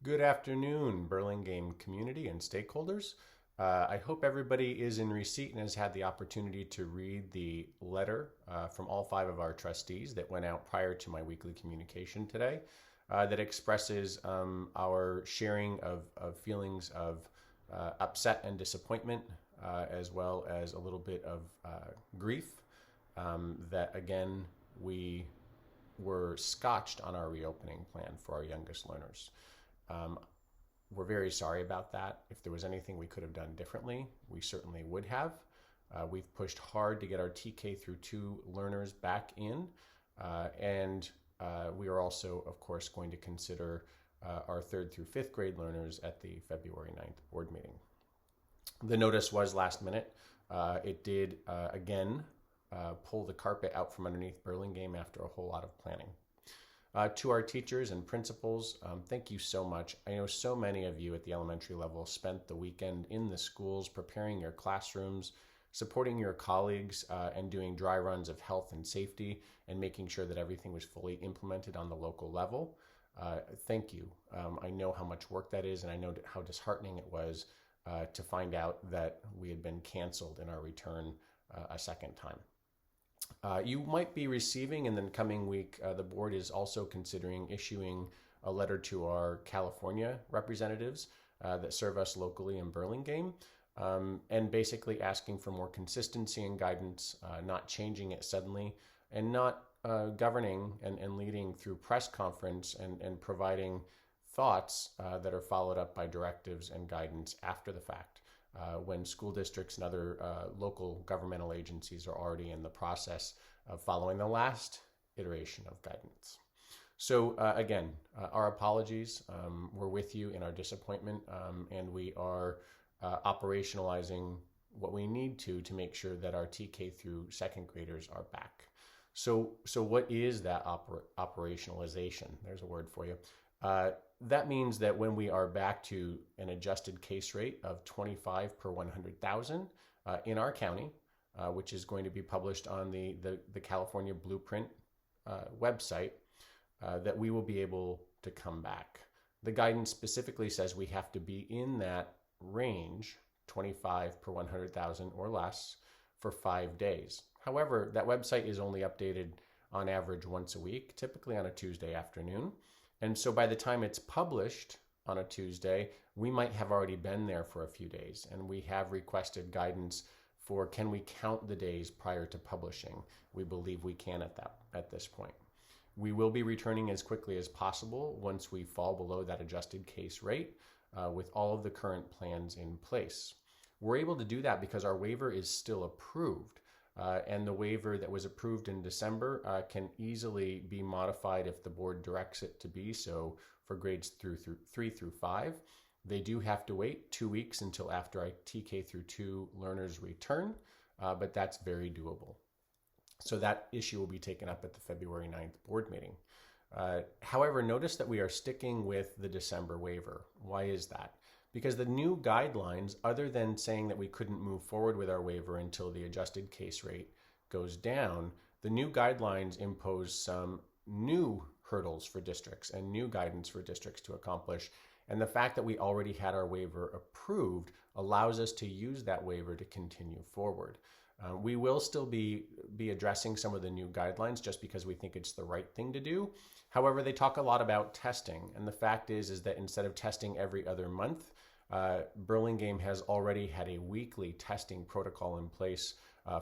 Good afternoon, Burlingame community and stakeholders. I hope everybody is in receipt and has had the opportunity to read the letter from all five of our trustees that went out prior to my weekly communication today that expresses our sharing of feelings of upset and disappointment, as well as a little bit of grief that, again, we were scotched on our reopening plan for our youngest learners. Um, we're very sorry about that. If there was anything we could have done differently, we certainly would have. We've pushed hard to get our TK through 2 learners back in, and we are also, of course, going to consider our 3rd through 5th grade learners at the February 9th board meeting. The notice was last minute. It did, again, pull the carpet out from underneath Burlingame after a whole lot of planning. To our teachers and principals, thank you so much. I know so many of you at the elementary level spent the weekend in the schools preparing your classrooms, supporting your colleagues, and doing dry runs of health and safety and making sure that everything was fully implemented on the local level. Thank you. I know how much work that is, and I know how disheartening it was to find out that we had been canceled in our return a second time. You might be receiving in the coming week, the board is also considering issuing a letter to our California representatives that serve us locally in Burlingame, and basically asking for more consistency and guidance, not changing it suddenly, and not governing and leading through press conference and providing thoughts that are followed up by directives and guidance after the fact. When school districts and other local governmental agencies are already in the process of following the last iteration of guidance. So again, our apologies. We're with you in our disappointment, and we are operationalizing what we need to make sure that our TK through 2nd graders are back. So what is that operationalization? There's a word for you. That means that when we are back to an adjusted case rate of 25 per 100,000 in our county, which is going to be published on the California Blueprint website, that we will be able to come back. The guidance specifically says we have to be in that range, 25 per 100,000 or less, for 5 days. However, that website is only updated on average once a week, typically on a Tuesday afternoon. And so by the time it's published on a Tuesday, we might have already been there for a few days. And we have requested guidance for, can we count the days prior to publishing? We believe we can at this point. We will be returning as quickly as possible once we fall below that adjusted case rate with all of the current plans in place. We're able to do that because our waiver is still approved. And the waiver that was approved in December can easily be modified if the board directs it to be so for grades 3 through 5. They do have to wait 2 weeks until after our TK through 2 learners return, but that's very doable. So that issue will be taken up at the February 9th board meeting. However, notice that we are sticking with the December waiver. Why is that? Because the new guidelines, other than saying that we couldn't move forward with our waiver until the adjusted case rate goes down, the new guidelines impose some new hurdles for districts and new guidance for districts to accomplish. And the fact that we already had our waiver approved allows us to use that waiver to continue forward. We will still be addressing some of the new guidelines just because we think it's the right thing to do. However, they talk a lot about testing. And the fact is that instead of testing every other month, Burlingame has already had a weekly testing protocol in place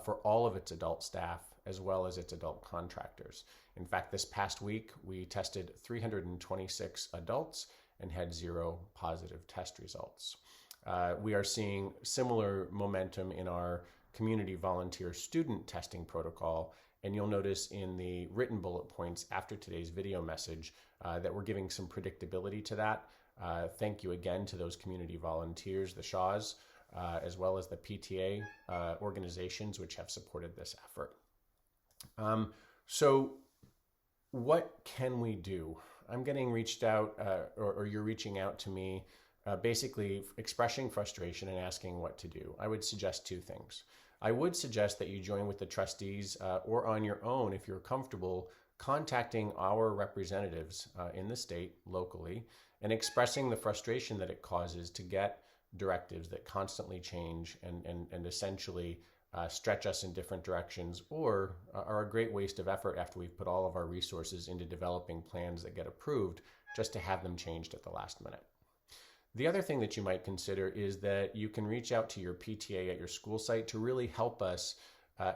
for all of its adult staff as well as its adult contractors. In fact, this past week, we tested 326 adults and had 0 positive test results. We are seeing similar momentum in our community volunteer student testing protocol, and you'll notice in the written bullet points after today's video message that we're giving some predictability to that. Thank you again to those community volunteers, the SHAWs, as well as the PTA organizations which have supported this effort. So what can we do? I'm getting reached out, or you're reaching out to me, basically expressing frustration and asking what to do. I would suggest 2 things. I would suggest that you join with the trustees or on your own, if you're comfortable, contacting our representatives in the state locally and expressing the frustration that it causes to get directives that constantly change and essentially stretch us in different directions, or are a great waste of effort after we've put all of our resources into developing plans that get approved just to have them changed at the last minute. The other thing that you might consider is that you can reach out to your PTA at your school site to really help us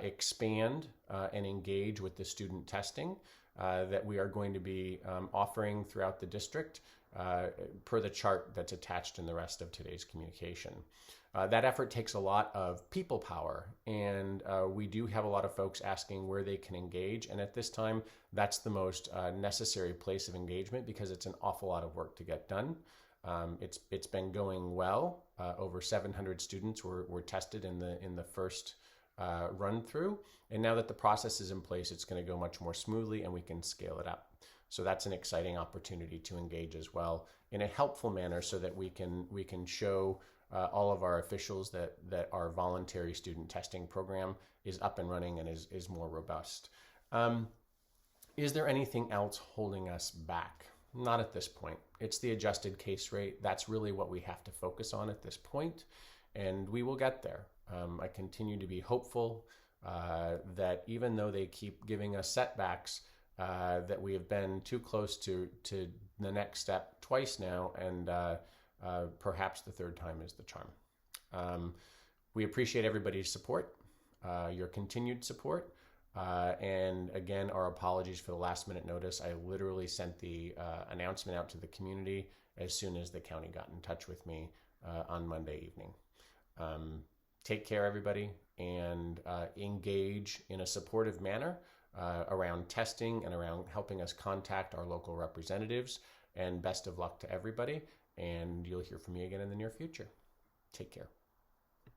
expand and engage with the student testing that we are going to be offering throughout the district per the chart that's attached in the rest of today's communication. That effort takes a lot of people power, and we do have a lot of folks asking where they can engage, and at this time that's the most necessary place of engagement because it's an awful lot of work to get done. It's been going well. Over 700 students were tested in the first run through, and now that the process is in place, it's going to go much more smoothly and we can scale it up. So that's an exciting opportunity to engage as well in a helpful manner, so that we can show all of our officials that our voluntary student testing program is up and running and is more robust. Is there anything else holding us back? Not at this point. It's the adjusted case rate. That's really what we have to focus on at this point, and we will get there. I continue to be hopeful that even though they keep giving us setbacks, that we have been too close to the next step twice now, and perhaps the third time is the charm. We appreciate everybody's support, your continued support. And again, our apologies for the last minute notice. I literally sent the announcement out to the community as soon as the county got in touch with me on Monday evening. Take care, everybody, and engage in a supportive manner around testing and around helping us contact our local representatives. And best of luck to everybody. And you'll hear from me again in the near future. Take care.